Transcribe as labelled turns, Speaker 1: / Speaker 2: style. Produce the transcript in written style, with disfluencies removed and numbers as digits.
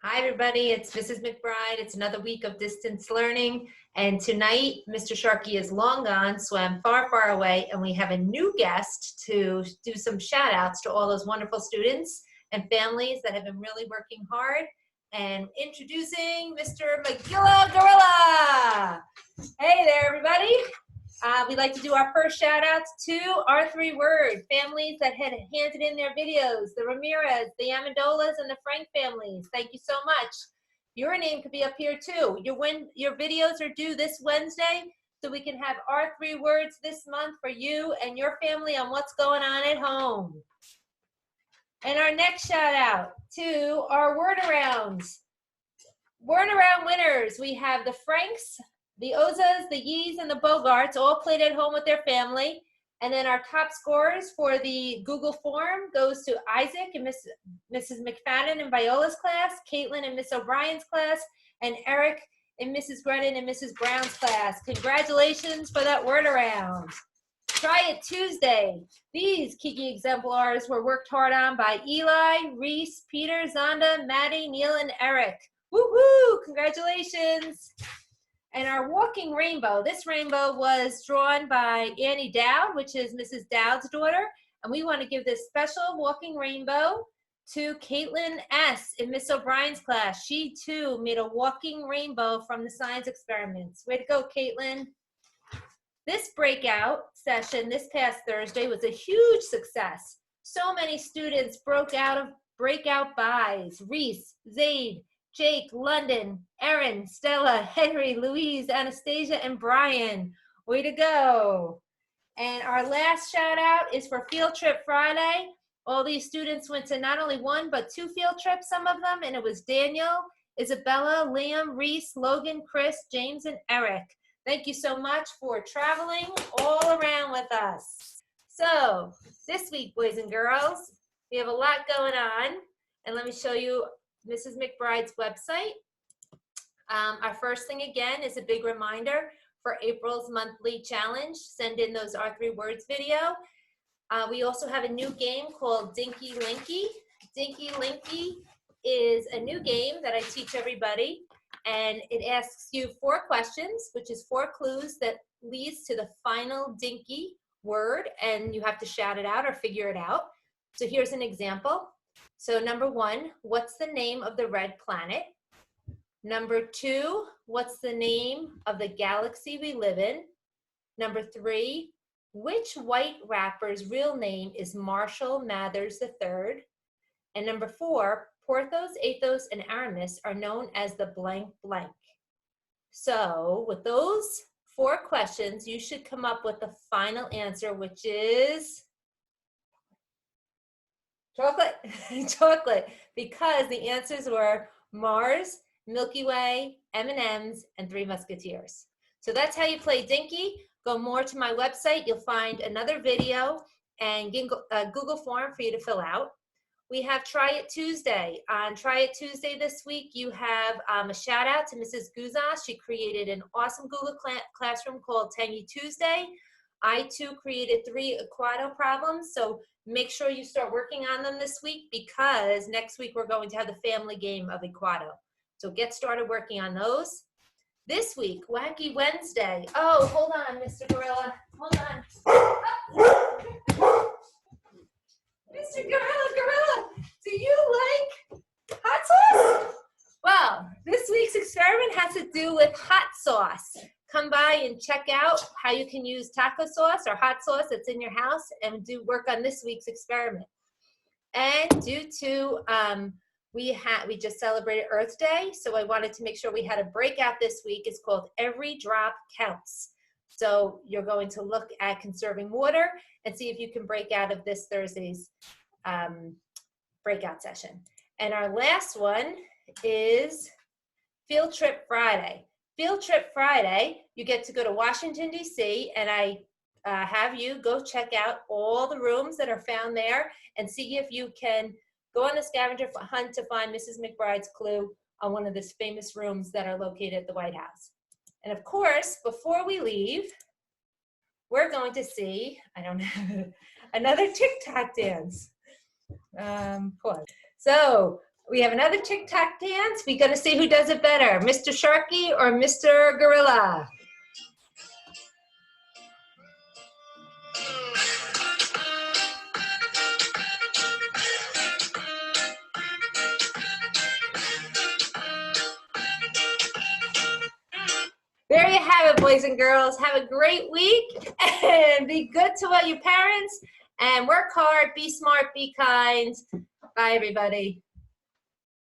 Speaker 1: Hi everybody, it's Mrs. McBride. It's another week of distance learning, and tonight Mr. Sharkey is long gone, swam far, far away, and we have a new guest to do some shout outs to all those wonderful students and families that have been really working hard. And introducing Mr. McGilla Gorilla. Hey there everybody. We'd like to do our first shout outs to our 3 word families that had handed in their videos, the Ramirez, the Amendolas, and the Frank families. Thank you so much. Your name could be up here too. Your videos are due this Wednesday, so we can have our 3 words this month for you and your family on what's going on at home. And our next shout out to our word arounds. Word around winners. We have the Franks, the Ozas, the Yees, and the Bogarts all played at home with their family. And then our top scorers for the Google form goes to Isaac and Mrs. McFadden in Viola's class, Caitlin in Miss O'Brien's class, and Eric in Mrs. Grennan and Mrs. Brown's class. Congratulations for that word around. Try It Tuesday. These Kiki exemplars were worked hard on by Eli, Reese, Peter, Zonda, Maddie, Neil, and Eric. Woo-hoo! Congratulations. And our walking rainbow, this rainbow was drawn by Annie Dowd, which is Mrs. Dowd's daughter. And we want to give this special walking rainbow to Caitlin S. in Miss O'Brien's class. She too made a walking rainbow from the science experiments. Way to go, Caitlin. This breakout session this past Thursday was a huge success. So many students broke out of breakout buys. Reese, Zaid, Jake, London, Erin, Stella, Henry, Louise, Anastasia, and Brian. Way to go. And our last shout out is for Field Trip Friday. All these students went to not only 1, but 2 field trips, some of them, and it was Daniel, Isabella, Liam, Reese, Logan, Chris, James, and Eric. Thank you so much for traveling all around with us. So this week, boys and girls, we have a lot going on, and let me show you Mrs. McBride's website. Our first thing again is a big reminder for April's monthly challenge. Send in those our 3 words video. We also have a new game called Dinky Linky. Dinky Linky is a new game that I teach everybody, and it asks you 4 questions, which is 4 clues that leads to the final dinky word, and you have to shout it out or figure it out. So here's an example. So number 1, what's the name of the red planet? Number 2, what's the name of the galaxy we live in? Number 3, which white rapper's real name is Marshall Mathers III? And number 4, Porthos, Athos, and Aramis are known as the blank blank. So with those 4 questions, you should come up with the final answer, which is chocolate. Chocolate, because the answers were Mars, Milky Way, M&Ms, and 3 Musketeers. So that's how you play Dinky. Go more to my website. You'll find another video and Google form for you to fill out. We have Try It Tuesday. On Try It Tuesday this week, you have a shout out to Mrs. Guzas. She created an awesome Google Classroom called Tangy Tuesday. I too created 3 Equado problems, so make sure you start working on them this week, because next week we're going to have the family game of Equado. So get started working on those. This week, Wacky Wednesday. Oh, hold on, Mr. Gorilla. Hold on. Mr. Gorilla, do you like hot sauce? Well, this week's experiment has to do with hot sauce. Come by and check out how you can use taco sauce or hot sauce that's in your house and do work on this week's experiment. And due to we just celebrated Earth Day, so I wanted to make sure we had a breakout this week. It's called Every Drop Counts. So you're going to look at conserving water and see if you can break out of this Thursday's breakout session. And our last one is Field Trip Friday. Field Trip Friday, you get to go to Washington, D.C., and I have you go check out all the rooms that are found there and see if you can go on a scavenger hunt to find Mrs. McBride's clue on one of the famous rooms that are located at the White House. And of course, before we leave, we're going to see, I don't know, another TikTok dance. Pause. So We have another TikTok dance. We're going to see who does it better, Mr. Sharky or Mr. Gorilla. There you have it, boys and girls. Have a great week and be good to all your parents and work hard, be smart, be kind. Bye, everybody.